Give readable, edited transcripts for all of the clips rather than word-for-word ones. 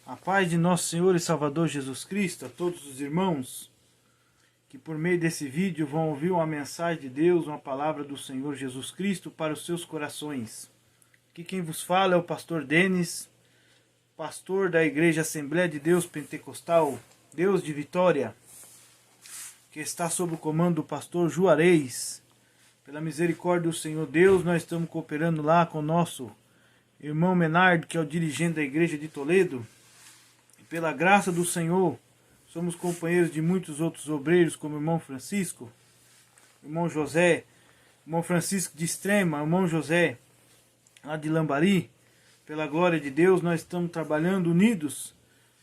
A paz de nosso Senhor e Salvador Jesus Cristo a todos os irmãos que por meio desse vídeo vão ouvir uma mensagem de Deus, uma palavra do Senhor Jesus Cristo para os seus corações. Aqui quem vos fala é o pastor Denis, pastor da Igreja Assembleia de Deus Pentecostal, Deus de Vitória, que está sob o comando do pastor Juarez. Pela misericórdia do Senhor Deus, nós estamos cooperando lá com o nosso irmão Menardo, que é o dirigente da Igreja de Toledo. Pela graça do Senhor, somos companheiros de muitos outros obreiros, como o irmão Francisco, irmão José, irmão Francisco de Extrema, irmão José, lá de Lambari. Pela glória de Deus, nós estamos trabalhando unidos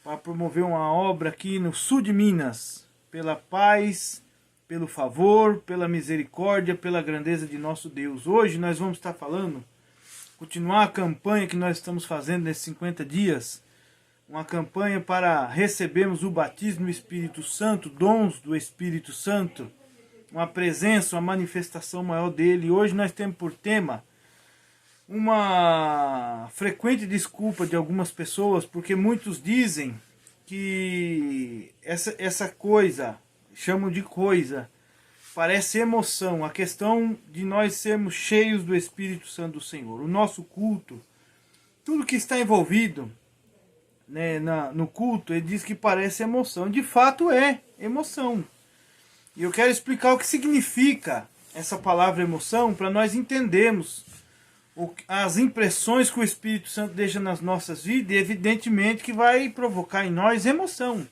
para promover uma obra aqui no sul de Minas, pela paz, pelo favor, pela misericórdia, pela grandeza de nosso Deus. Hoje nós vamos estar falando, continuar a campanha que nós estamos fazendo nesses 50 dias, uma campanha para recebermos o batismo do Espírito Santo, dons do Espírito Santo, uma presença, uma manifestação maior dele. Hoje nós temos por tema uma frequente desculpa de algumas pessoas, porque muitos dizem que essa coisa, chamam de coisa, parece emoção, a questão de nós sermos cheios do Espírito Santo do Senhor. O nosso culto, tudo que está envolvido no culto, ele diz que parece emoção. De fato é emoção. E eu quero explicar o que significa essa palavra emoção, para nós entendermos as impressões que o Espírito Santo deixa nas nossas vidas, e evidentemente que vai provocar em nós emoção.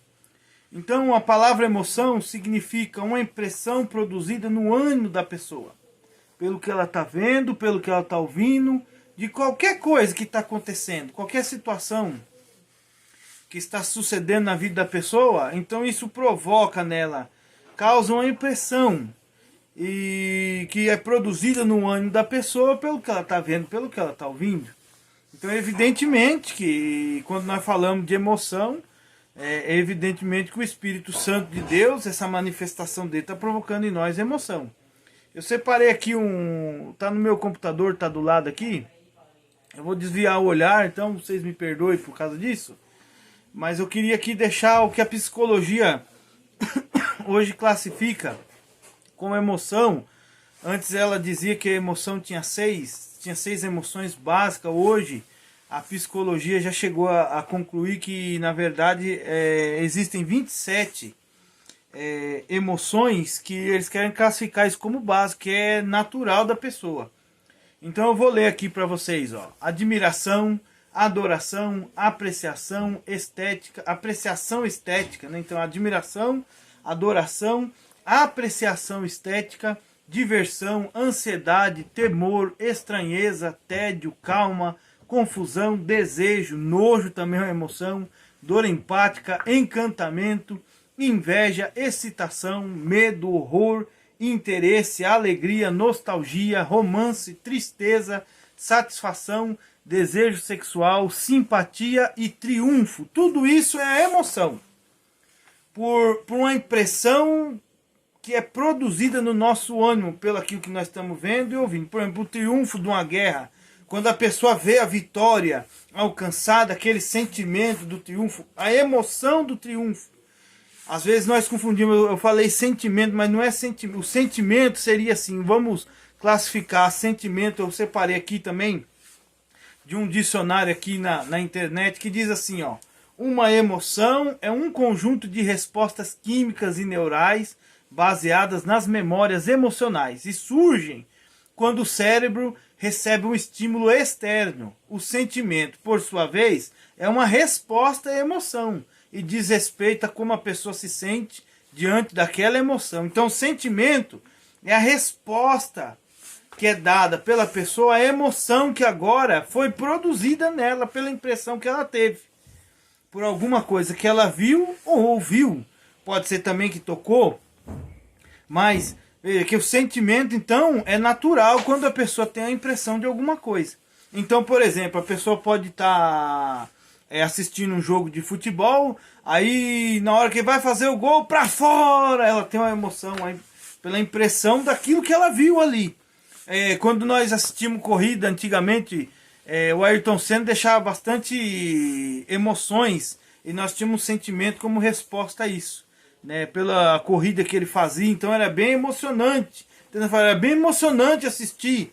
Então a palavra emoção significa uma impressão produzida no ânimo da pessoa, pelo que ela está vendo, pelo que ela está ouvindo, de qualquer coisa que está acontecendo, qualquer situação que está sucedendo na vida da pessoa. Então isso provoca nela, causa uma impressão, e que é produzida no ânimo da pessoa pelo que ela está vendo, pelo que ela está ouvindo. Então evidentemente que quando nós falamos de emoção, é evidentemente que o Espírito Santo de Deus, essa manifestação dele, está provocando em nós emoção. Eu separei aqui está no meu computador, está do lado aqui. Eu vou desviar o olhar, então vocês me perdoem por causa disso. Mas eu queria aqui deixar o que a psicologia hoje classifica como emoção. Antes ela dizia que a emoção tinha seis emoções básicas. Hoje a psicologia já chegou a concluir que, na verdade, existem 27 emoções que eles querem classificar isso como básico, que é natural da pessoa. Então eu vou ler aqui para vocês, ó. Admiração, adoração, apreciação estética, né? Então admiração, adoração, apreciação estética, diversão, ansiedade, temor, estranheza, tédio, calma, confusão, desejo, nojo também é uma emoção, dor empática, encantamento, inveja, excitação, medo, horror, interesse, alegria, nostalgia, romance, tristeza, satisfação, desejo sexual, simpatia e triunfo. Tudo isso é a emoção, por uma impressão que é produzida no nosso ânimo, pelo aquilo que nós estamos vendo e ouvindo. Por exemplo, o triunfo de uma guerra, quando a pessoa vê a vitória alcançada, aquele sentimento do triunfo, a emoção do triunfo. Às vezes nós confundimos, eu falei sentimento, mas não é sentimento. O sentimento seria assim, vamos classificar sentimento, eu separei aqui também de um dicionário aqui na internet, que diz assim, ó: uma emoção é um conjunto de respostas químicas e neurais baseadas nas memórias emocionais e surgem quando o cérebro recebe um estímulo externo. O sentimento, por sua vez, é uma resposta à emoção e diz respeito a como a pessoa se sente diante daquela emoção. Então o sentimento é a resposta que é dada pela pessoa à emoção que agora foi produzida nela, pela impressão que ela teve, por alguma coisa que ela viu ou ouviu. Pode ser também que tocou, mas veja que o sentimento então é natural quando a pessoa tem a impressão de alguma coisa. Então, por exemplo, a pessoa pode estar assistindo um jogo de futebol, aí na hora que vai fazer o gol, para fora, ela tem uma emoção aí, pela impressão daquilo que ela viu ali. Quando nós assistimos corrida antigamente, o Ayrton Senna deixava bastante emoções e nós tínhamos um sentimento como resposta a isso, né? Pela corrida que ele fazia, então era bem emocionante. Era bem emocionante assistir,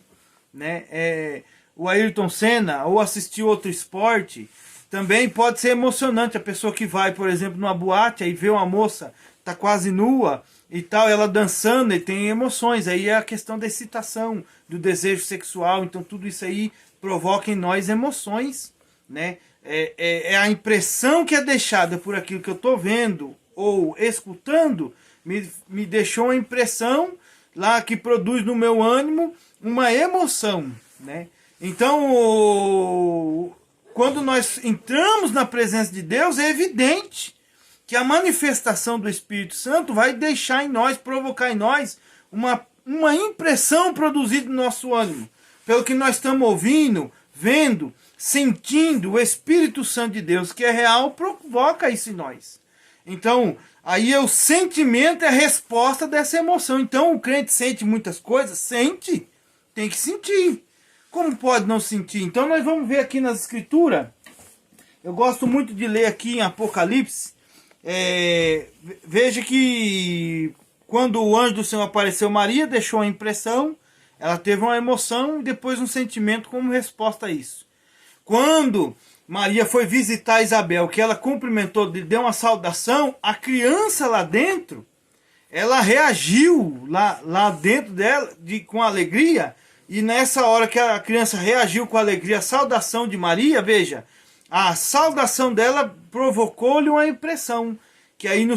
né? O Ayrton Senna ou assistir outro esporte. Também pode ser emocionante a pessoa que vai, por exemplo, numa boate, aí vê uma moça tá quase nua e tal, ela dançando e tem emoções. Aí é a questão da excitação, do desejo sexual. Então tudo isso aí provoca em nós emoções, né? É a impressão que é deixada por aquilo que eu tô vendo ou escutando, me deixou uma impressão lá que produz no meu ânimo uma emoção, né? Então, quando nós entramos na presença de Deus, é evidente que a manifestação do Espírito Santo vai deixar em nós, provocar em nós uma impressão produzida no nosso ânimo. Pelo que nós estamos ouvindo, vendo, sentindo, o Espírito Santo de Deus, que é real, provoca isso em nós. Então, aí o sentimento é a resposta dessa emoção. Então, o crente sente muitas coisas? Sente. Tem que sentir. Como pode não sentir? Então, nós vamos ver aqui nas Escrituras. Eu gosto muito de ler aqui em Apocalipse. Veja que quando o anjo do Senhor apareceu, Maria deixou a impressão, ela teve uma emoção e depois um sentimento como resposta a isso. Quando Maria foi visitar Isabel, que ela cumprimentou, deu uma saudação, a criança lá dentro, ela reagiu lá dentro dela com alegria, e nessa hora que a criança reagiu com alegria à saudação de Maria, veja, a saudação dela provocou-lhe uma impressão, que aí no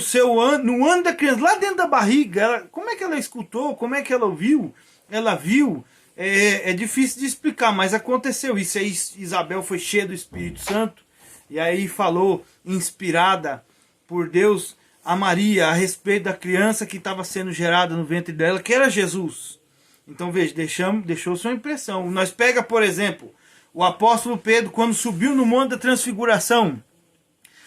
ano da criança, lá dentro da barriga, como é que ela escutou, como é que ela ouviu, ela viu, é difícil de explicar, mas aconteceu isso. Aí Isabel foi cheia do Espírito Santo, e aí falou, inspirada por Deus, a Maria, a respeito da criança que estava sendo gerada no ventre dela, que era Jesus. Então veja, deixou sua impressão. Nós pega, por exemplo, o apóstolo Pedro, quando subiu no Monte da Transfiguração,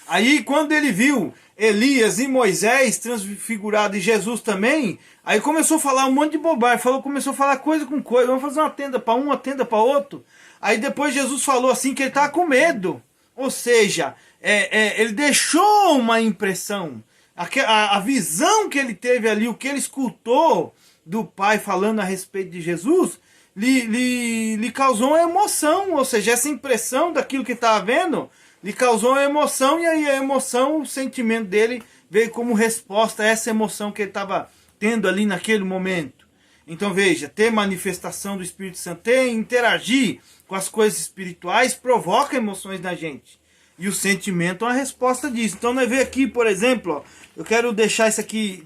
aí quando ele viu Elias e Moisés transfigurado e Jesus também, aí começou a falar um monte de bobagem, começou a falar coisa com coisa, vamos fazer uma tenda para um, uma tenda para outro. Aí depois Jesus falou assim que ele estava com medo, ou seja, ele deixou uma impressão, a visão que ele teve ali, o que ele escutou do Pai falando a respeito de Jesus, lhe causou uma emoção, ou seja, essa impressão daquilo que estava vendo, lhe causou uma emoção, e aí a emoção, o sentimento dele veio como resposta a essa emoção que ele estava tendo ali naquele momento. Então veja, ter manifestação do Espírito Santo, interagir com as coisas espirituais, provoca emoções na gente. E o sentimento é uma resposta disso. Então nós vemos aqui, por exemplo, ó, eu quero deixar isso aqui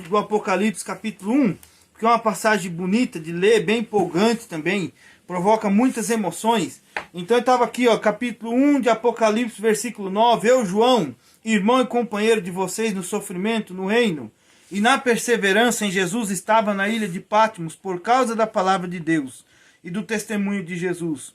do Apocalipse capítulo 1, porque é uma passagem bonita de ler, bem empolgante também, provoca muitas emoções. Então eu estava aqui, ó, capítulo 1 de Apocalipse, versículo 9. Eu, João, irmão e companheiro de vocês no sofrimento, no reino, e na perseverança em Jesus, estava na ilha de Patmos por causa da palavra de Deus e do testemunho de Jesus.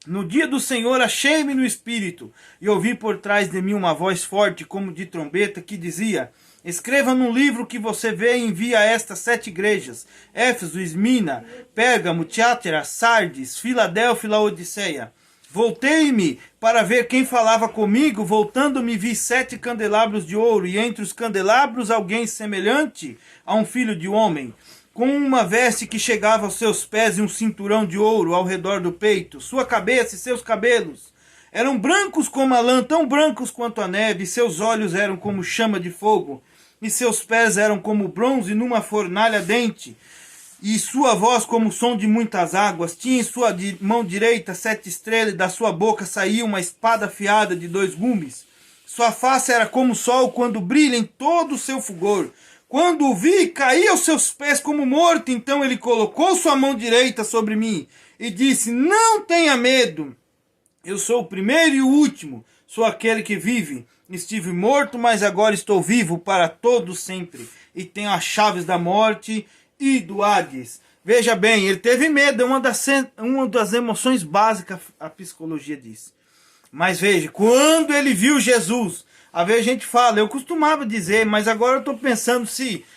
No dia do Senhor achei-me no Espírito, e ouvi por trás de mim uma voz forte, como de trombeta, que dizia: escreva num livro que você vê e envia a estas 7 igrejas: Éfeso, Esmina, Pérgamo, Tiátira, Sardes, Filadélfia e Laodiceia. Voltei-me para ver quem falava comigo, voltando-me vi 7 candelabros de ouro, e entre os candelabros alguém semelhante a um filho de homem, com uma veste que chegava aos seus pés e um cinturão de ouro ao redor do peito. Sua cabeça e seus cabelos eram brancos como a lã, tão brancos quanto a neve, e seus olhos eram como chama de fogo, e seus pés eram como bronze numa fornalha ardente, e sua voz como o som de muitas águas. Tinha em sua mão direita 7 estrelas, e da sua boca saía uma espada afiada de 2 gumes. Sua face era como o sol quando brilha em todo o seu fulgor. Quando o vi, caí aos seus pés como morto. Então ele colocou sua mão direita sobre mim e disse: não tenha medo, eu sou o primeiro e o último, sou aquele que vive. Estive morto, mas agora estou vivo para todo sempre, e tenho as chaves da morte e do Hades. Veja bem, ele teve medo, é uma das emoções básicas, a psicologia diz. Mas veja, quando ele viu Jesus, às vezes a gente fala, eu costumava dizer, mas agora eu estou pensando,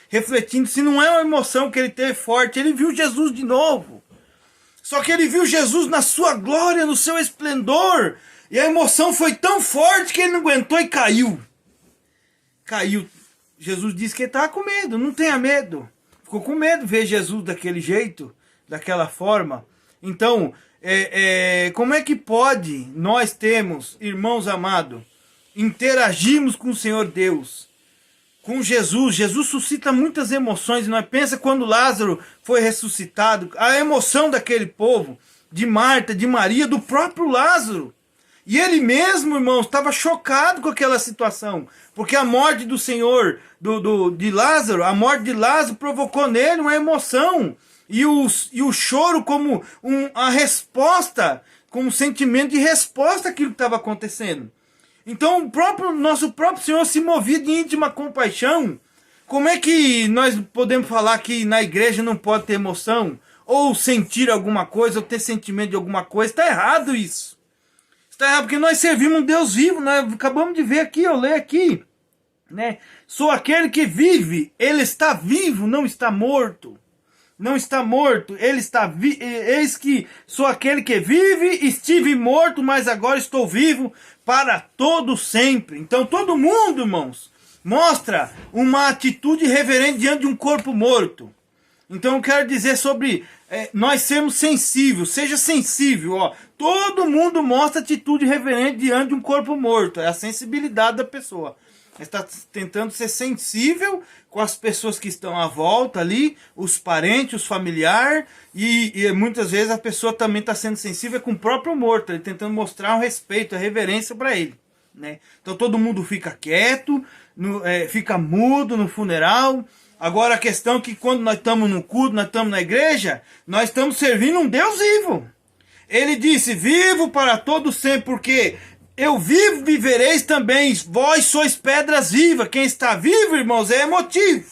refletindo, se não é uma emoção que ele teve forte, ele viu Jesus de novo. Só que ele viu Jesus na sua glória, no seu esplendor. E a emoção foi tão forte que ele não aguentou e caiu. Caiu. Jesus disse que ele estava com medo. Não tenha medo. Ficou com medo de ver Jesus daquele jeito, daquela forma. Então, como é que pode nós termos, irmãos amados, interagirmos com o Senhor Deus, com Jesus? Jesus suscita muitas emoções. Nós pensa quando Lázaro foi ressuscitado, a emoção daquele povo, de Marta, de Maria, do próprio Lázaro. E ele mesmo, irmãos, estava chocado com aquela situação, porque a morte do Senhor, de Lázaro, a morte de Lázaro provocou nele uma emoção, e o choro como a resposta, como um sentimento de resposta àquilo que estava acontecendo. Então nosso próprio Senhor se movia de íntima compaixão. Como é que nós podemos falar que na igreja não pode ter emoção, ou sentir alguma coisa, ou ter sentimento de alguma coisa? Está errado isso. Está errado, porque nós servimos um Deus vivo. Nós acabamos de ver aqui, eu leio aqui, né? Sou aquele que vive, ele está vivo, não está morto. Não está morto, ele está vivo. Eis que sou aquele que vive, estive morto, mas agora estou vivo para todo sempre. Então todo mundo, irmãos, mostra uma atitude reverente diante de um corpo morto. Então eu quero dizer sobre nós sermos sensíveis. Seja sensível, ó. Todo mundo mostra atitude reverente diante de um corpo morto. É a sensibilidade da pessoa. Está tentando ser sensível com as pessoas que estão à volta ali, os parentes, os familiares, e muitas vezes a pessoa também está sendo sensível com o próprio morto, ele tentando mostrar um respeito, a reverência para ele, né? Então todo mundo fica quieto, fica mudo no funeral. Agora a questão é que quando nós estamos no culto, nós estamos na igreja, nós estamos servindo um Deus vivo. Ele disse, vivo para todo sempre, porque eu vivo, vivereis também, vós sois pedras vivas. Quem está vivo, irmãos, é emotivo.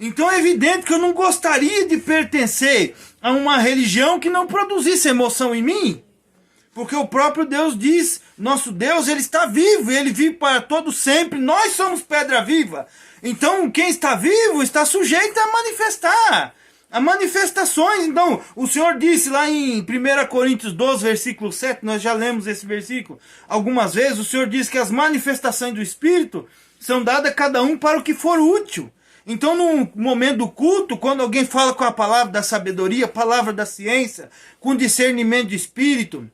Então é evidente que eu não gostaria de pertencer a uma religião que não produzisse emoção em mim. Porque o próprio Deus diz, nosso Deus, ele está vivo, ele vive para todo sempre, nós somos pedra viva. Então quem está vivo está sujeito a manifestar. A manifestações. Então o Senhor disse lá em 1 Coríntios 12, versículo 7, nós já lemos esse versículo algumas vezes. O Senhor diz que as manifestações do Espírito são dadas a cada um para o que for útil. Então no momento do culto, quando alguém fala com a palavra da sabedoria, palavra da ciência, com discernimento de Espírito,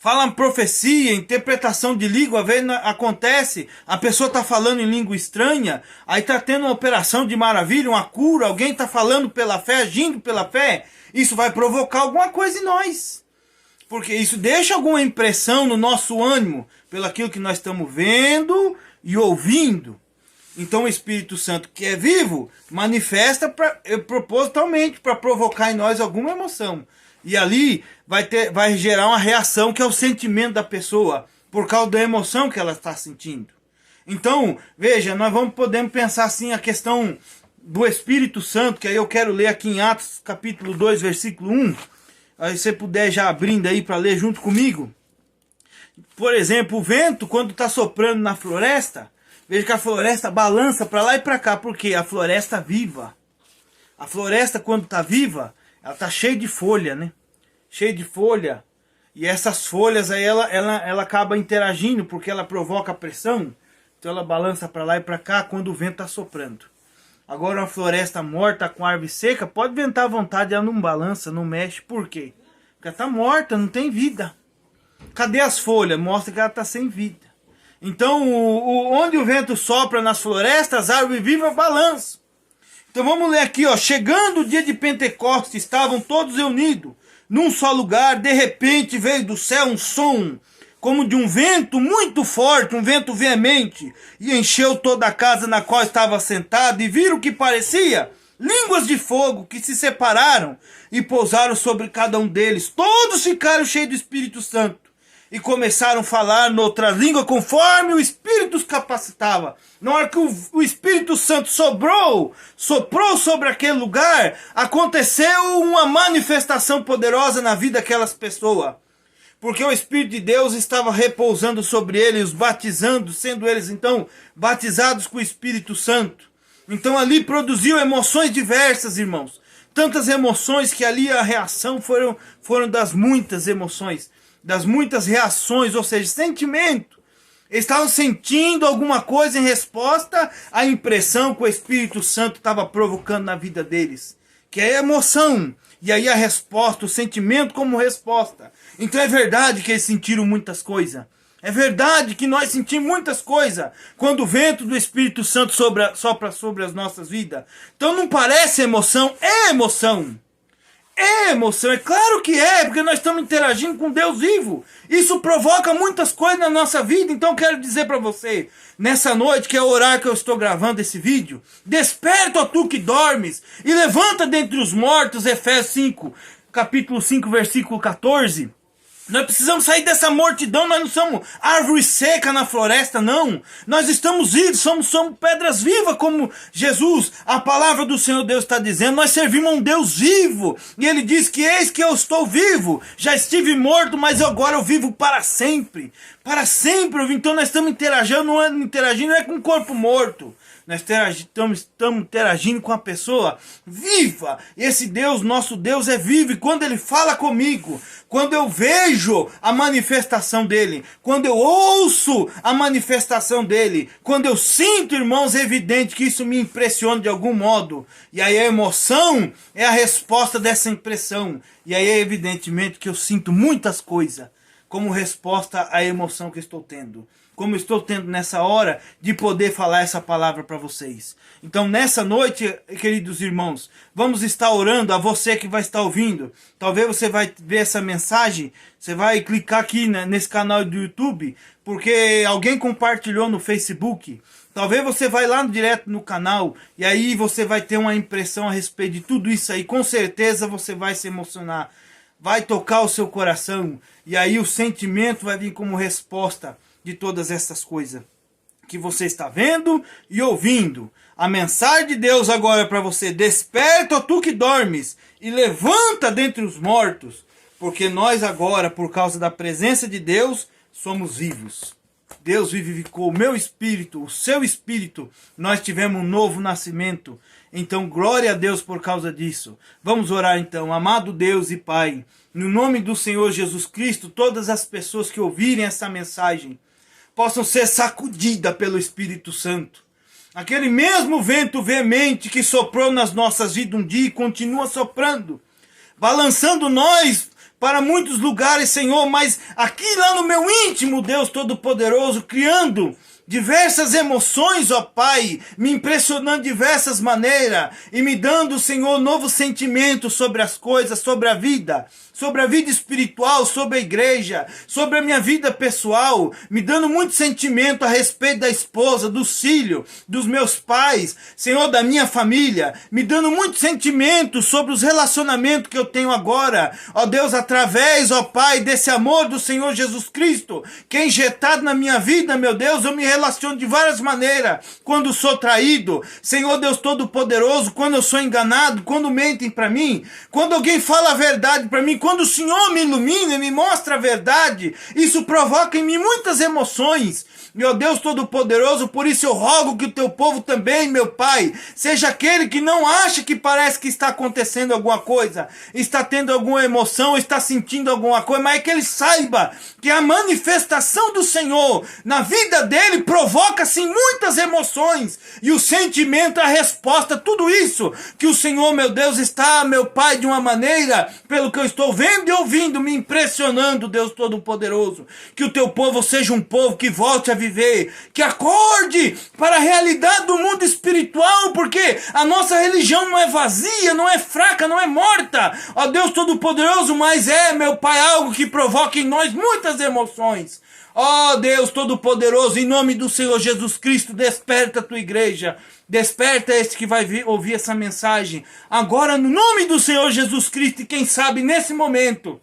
fala profecia, interpretação de língua, às vezes acontece, a pessoa está falando em língua estranha, aí está tendo uma operação de maravilha, uma cura, alguém está falando pela fé, agindo pela fé, isso vai provocar alguma coisa em nós. Porque isso deixa alguma impressão no nosso ânimo, pelo aquilo que nós estamos vendo e ouvindo. Então o Espírito Santo, que é vivo, manifesta propositalmente para provocar em nós alguma emoção. E ali vai gerar uma reação que é o sentimento da pessoa, por causa da emoção que ela está sentindo. Então, veja, nós podemos pensar assim a questão do Espírito Santo, que aí eu quero ler aqui em Atos capítulo 2, versículo 1. Aí você puder já abrindo aí para ler junto comigo. Por exemplo, o vento, quando está soprando na floresta, veja que a floresta balança para lá e para cá, porque a floresta viva. A floresta, quando está viva, ela está cheia de folha, né? Cheia de folha. E essas folhas aí, ela acaba interagindo, porque ela provoca pressão. Então ela balança para lá e para cá quando o vento está soprando. Agora uma floresta morta com árvore seca, pode ventar à vontade, ela não balança, não mexe. Por quê? Porque ela está morta, não tem vida. Cadê as folhas? Mostra que ela está sem vida. Então, onde o vento sopra nas florestas, as árvores vivas balançam. Então vamos ler aqui, ó. Chegando o dia de Pentecostes, estavam todos reunidos num só lugar. De repente veio do céu um som, como de um vento muito forte, um vento veemente, e encheu toda a casa na qual estava sentado, e viram que parecia línguas de fogo que se separaram e pousaram sobre cada um deles. Todos ficaram cheios do Espírito Santo e começaram a falar noutra língua conforme o Espírito os capacitava. Na hora que o Espírito Santo soprou sobre aquele lugar, aconteceu uma manifestação poderosa na vida daquelas pessoas. Porque o Espírito de Deus estava repousando sobre eles, os batizando, sendo eles então batizados com o Espírito Santo. Então ali produziu emoções diversas, irmãos. tantas emoções que ali a reação foram das muitas emoções, das muitas reações, ou seja, sentimento. Eles estavam sentindo alguma coisa em resposta à impressão que o Espírito Santo estava provocando na vida deles, que é a emoção, e aí a resposta, o sentimento como resposta. Então é verdade que eles sentiram muitas coisas. É verdade que nós sentimos muitas coisas quando o vento do Espírito Santo sopra sobre as nossas vidas. Então não parece emoção, é emoção. É emoção, é claro que é, porque nós estamos interagindo com Deus vivo. Isso provoca muitas coisas na nossa vida. Então quero dizer para você, nessa noite, que é o horário que eu estou gravando esse vídeo, desperta, ó tu que dormes, e levanta dentre os mortos, Efésios 5, capítulo 5, versículo 14. Nós precisamos sair dessa mortidão, nós não somos árvore seca na floresta, não. Nós estamos vivos, somos pedras vivas, como Jesus, a palavra do Senhor Deus está dizendo. Nós servimos a um Deus vivo. E Ele diz que eis que eu estou vivo. Já estive morto, mas agora eu vivo para sempre. Para sempre. Então nós estamos interagindo, não é com o corpo morto. Nós estamos interagindo com a pessoa viva. Esse Deus, nosso Deus, é vivo. E quando Ele fala comigo, quando eu vejo a manifestação dEle, quando eu ouço a manifestação dEle, quando eu sinto, irmãos, é evidente que isso me impressiona de algum modo. E aí a emoção é a resposta dessa impressão. E aí é evidentemente que eu sinto muitas coisas como resposta à emoção que estou tendo. Como estou tendo nessa hora de poder falar essa palavra para vocês. Então nessa noite, queridos irmãos, vamos estar orando a você que vai estar ouvindo. Talvez você vai ver essa mensagem, você vai clicar aqui nesse canal do YouTube, porque alguém compartilhou no Facebook. Talvez você vai lá direto no canal e aí você vai ter uma impressão a respeito de tudo isso aí. Com certeza você vai se emocionar, vai tocar o seu coração e aí o sentimento vai vir como resposta de todas essas coisas que você está vendo e ouvindo. A mensagem de Deus agora para você: desperta, ó tu que dormes, e levanta dentre os mortos, porque nós agora, por causa da presença de Deus, somos vivos. Deus vivificou o meu espírito, o seu espírito, nós tivemos um novo nascimento. Então glória a Deus por causa disso. Vamos orar então. Amado Deus e Pai, no nome do Senhor Jesus Cristo, todas as pessoas que ouvirem essa mensagem possam ser sacudidas pelo Espírito Santo. Aquele mesmo vento veemente que soprou nas nossas vidas um dia e continua soprando, balançando nós para muitos lugares, Senhor, mas aqui lá no meu íntimo, Deus Todo-Poderoso, criando diversas emoções, ó Pai, me impressionando de diversas maneiras e me dando, Senhor, novo sentimento sobre as coisas, sobre a vida espiritual, sobre a igreja, sobre a minha vida pessoal, me dando muito sentimento a respeito da esposa, dos filhos, dos meus pais, Senhor, da minha família, me dando muito sentimento sobre os relacionamentos que eu tenho agora, ó Deus, através, ó Pai, desse amor do Senhor Jesus Cristo, que é injetado na minha vida, meu Deus, eu me relaciono de várias maneiras, quando sou traído, Senhor Deus Todo-Poderoso, quando eu sou enganado, quando mentem para mim, quando alguém fala a verdade para mim, quando o Senhor me ilumina e me mostra a verdade, isso provoca em mim muitas emoções. Meu Deus Todo-Poderoso, por isso eu rogo que o teu povo também, meu Pai, seja aquele que não acha que parece que está acontecendo alguma coisa, está tendo alguma emoção, está sentindo alguma coisa, mas é que ele saiba que a manifestação do Senhor na vida dele provoca sim muitas emoções, e o sentimento, a resposta, tudo isso que o Senhor, meu Deus, está, meu Pai, de uma maneira, pelo que eu estou vendo e ouvindo, me impressionando, Deus Todo-Poderoso, que o teu povo seja um povo que volte a viver, que acorde para a realidade do mundo espiritual, porque a nossa religião não é vazia, não é fraca, não é morta, ó Deus Todo-Poderoso, mas é, meu Pai, algo que provoca em nós muitas emoções. Ó Deus Todo-Poderoso, em nome do Senhor Jesus Cristo, desperta a tua igreja, desperta este que vai ouvir essa mensagem, agora no nome do Senhor Jesus Cristo, e quem sabe nesse momento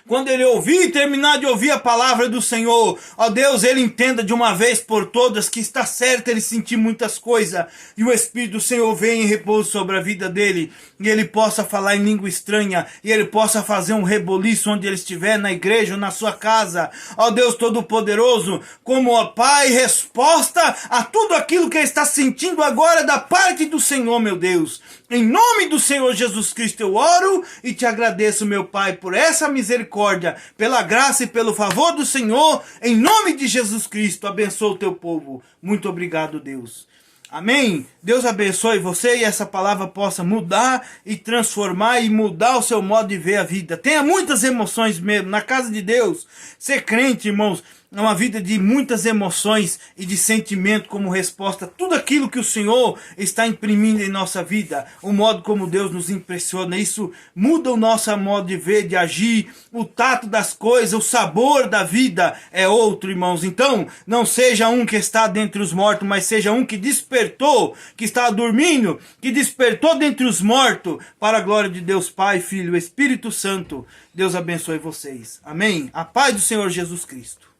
quando ele ouvir e terminar de ouvir a palavra do Senhor, ó Deus, ele entenda de uma vez por todas que está certo ele sentir muitas coisas, e o Espírito do Senhor venha em repouso sobre a vida dele, e ele possa falar em língua estranha, e ele possa fazer um reboliço onde ele estiver, na igreja ou na sua casa, ó Deus Todo-Poderoso, como ó Pai, resposta a tudo aquilo que ele está sentindo agora da parte do Senhor, meu Deus. Em nome do Senhor Jesus Cristo eu oro e te agradeço, meu Pai, por essa misericórdia, pela graça e pelo favor do Senhor, em nome de Jesus Cristo. Abençoa o teu povo. Muito obrigado, Deus. Amém? Deus abençoe você e essa palavra possa mudar e transformar e mudar o seu modo de ver a vida. Tenha muitas emoções mesmo. Na casa de Deus, ser crente, irmãos, é uma vida de muitas emoções e de sentimento como resposta a tudo aquilo que o Senhor está imprimindo em nossa vida. O modo como Deus nos impressiona. Isso muda o nosso modo de ver, de agir, o tato das coisas, o sabor da vida é outro, irmãos. Então, não seja um que está dentre os mortos, mas seja um que despertou, que está dormindo, que despertou dentre os mortos, para a glória de Deus Pai, Filho e Espírito Santo. Deus abençoe vocês. Amém? A paz do Senhor Jesus Cristo.